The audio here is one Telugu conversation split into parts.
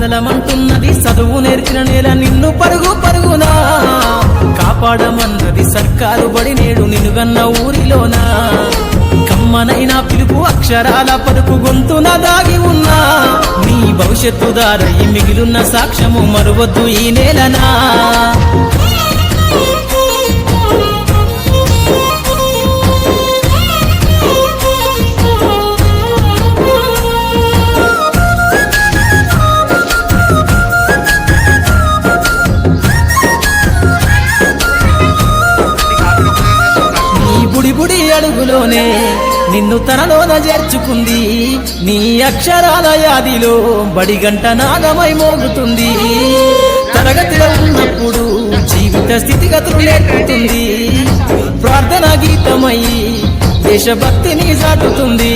కదలమంటున్నది చదువు నేర్చిన నేల నిన్ను పరుగు పరుగునా కాపాడమన్నది సర్కారు బడి నేడు నినుగన్న ఊరిలోనా కమ్మనైనా పిలుపు అక్షరాల పలుకు గొంతున దాగి ఉన్నా నీ భవిష్యత్తు దారయి మిగిలున్న సాక్ష్యము మరువద్దు ఈ నేలనా బుడి అడుగులోనే నిన్ను తనలోన చేర్చుకుంది నీ అక్షరాల యాదిలో బడిగంట నాదమై మోగుతుంది తరగతిలో ఉన్నప్పుడు జీవిత స్థితిగతులు నేర్పుతుంది ప్రార్థన గీతమై దేశభక్తిని చాటుతుంది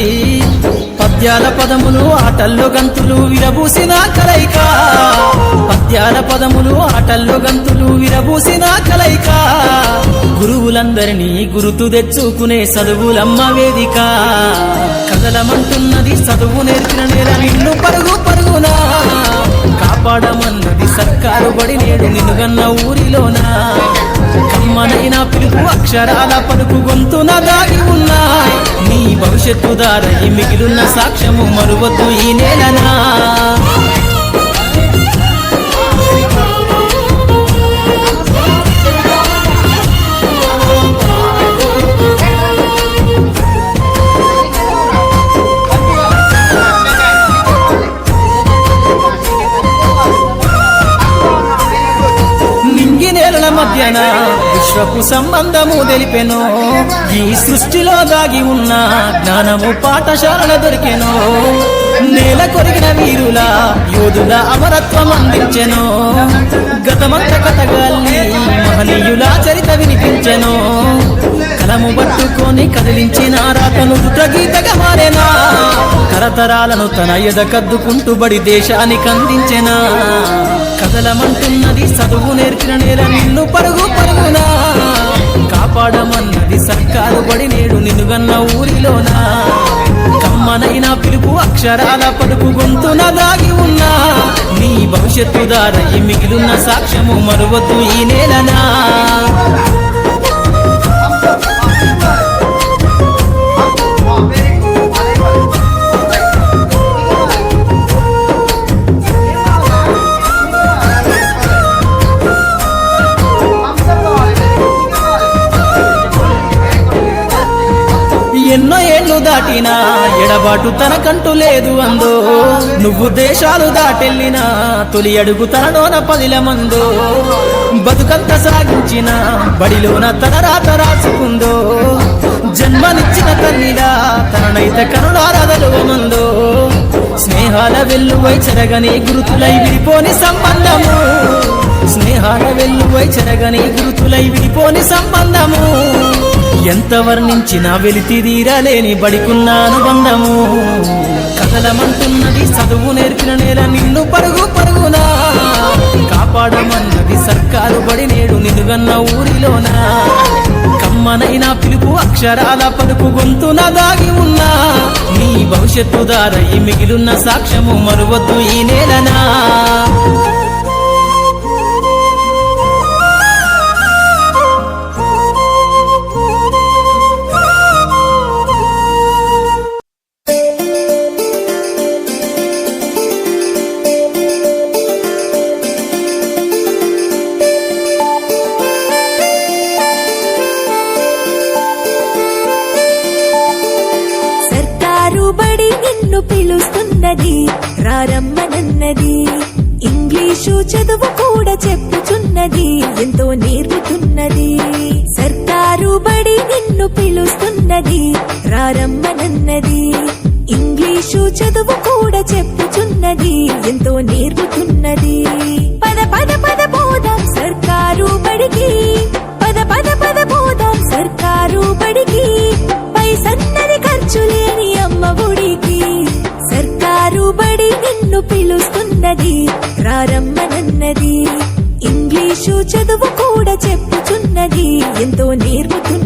పద్యాల పదములు ఆటల్లో గంతులు విరబూసిన కలయిక పద్యాల పదములు ఆటల్లో గంతులు విరబూసిన కలయిక గురువులందరినీ గురుతు తెచ్చుకునే చదువులమ్మ వేదిక కదలమంటున్నది చదువు నేర్చిన నేల నిన్ను పరుగు పరుగునా కాపాడమన్నది సర్కారు బడి నేడు నినుగన్న ఊరిలోనా కమ్మనైనా పిలుపు అక్షరాల పలుకు గొంతున దాగి ఉన్నాయి నీ భవిష్యత్తు దారయి మిగిలున్న సాక్ష్యము మరువద్దు ఈ నేలనా మధ్యన విశ్వపు సంబంధము తెలిపెను ఈ సృష్టిలో దాగి ఉన్న జ్ఞానము పాఠశాల దొరికెను నేల కొరిగిన వీరుల యోధుల అమరత్వం అందించెను గతమంత కథగాల్ని మహనీయుల చరిత వినిపించెను కలము పట్టుకొని కదిలించిన రాతను గీతగా మారేనా తరతరాలను తన ఎద కద్దుకుంటూ బడి దేశానికి అందించెనా కదలమంటున్నది చదువు నేర్చిన నేల నిన్ను పరుగు పరుగునా కాపాడమన్నది సర్కారు బడి నేడు నినుగన్న ఊరిలోనా కమ్మనైనా పిలుపు అక్షరాల పలుకు గొంతున దాగి ఉన్నా నీ భవిష్యత్తు దారయి మిగిలున్న సాక్ష్యము మరువద్దు ఈ నేలనా ఎన్నో ఏళ్ళు దాటినా ఎడబాటు తనకంటూ లేదు అందో నువ్వు దేశాలు దాటెళ్ళినా తొలి అడుగు తనలోన పదిల మందో బతుకంత సాగించిన బడిలోన తన రాత రాసుకుందో జన్మనిచ్చిన తల్లిలా తననైతే కనులారదలువమందో స్నేహాల వెల్లువై చెరగని గురుతులై విడిపోని సంబంధము స్నేహాల వెల్లువై చెరగని గురుతులై విడిపోని సంబంధము ఎంత వర్ణించినా వెలితి తీరలేని బడికున్న అనుబంధము కదలమంటున్నది చదువు నేర్పిన నేల నిన్ను పరుగు పరుగునా కాపాడమన్నది సర్కారు బడి నేడు నినుగన్న ఊరిలోనా కమ్మనైనా పిలుపు అక్షరాల పలుకు గొంతున దాగి ఉన్నా నీ భవిష్యత్తు దారయి మిగిలున్న సాక్ష్యము మరువద్దు ఈ నేలనా బడి నిన్ను పిలుస్తున్నది రారమ్మనన్నది ఇంగ్లీషు చదువు కూడా చెప్పుచున్నది ఎంతో నేర్పుతున్నది సర్కారు బడి నిన్ను పిలుస్తున్నది రారమ్మనన్నది ఇంగ్లీషు చదువు కూడా చెప్పుచున్నది ఎంతో నేర్పుతున్నది పద పద పద పోదాం సర్కారు బడికి పద పద పద పోదాం సర్కారు బడికి పైసన్నది ఖర్చు లేని అమ్మ ఒడికి సర్కారు బడి నిన్ను పిలుస్తున్నది రారమ్మనన్నది ఇంగ్లీషు చదువు కూడా చెప్పుచున్నది ఎంతో నేర్పుతున్నది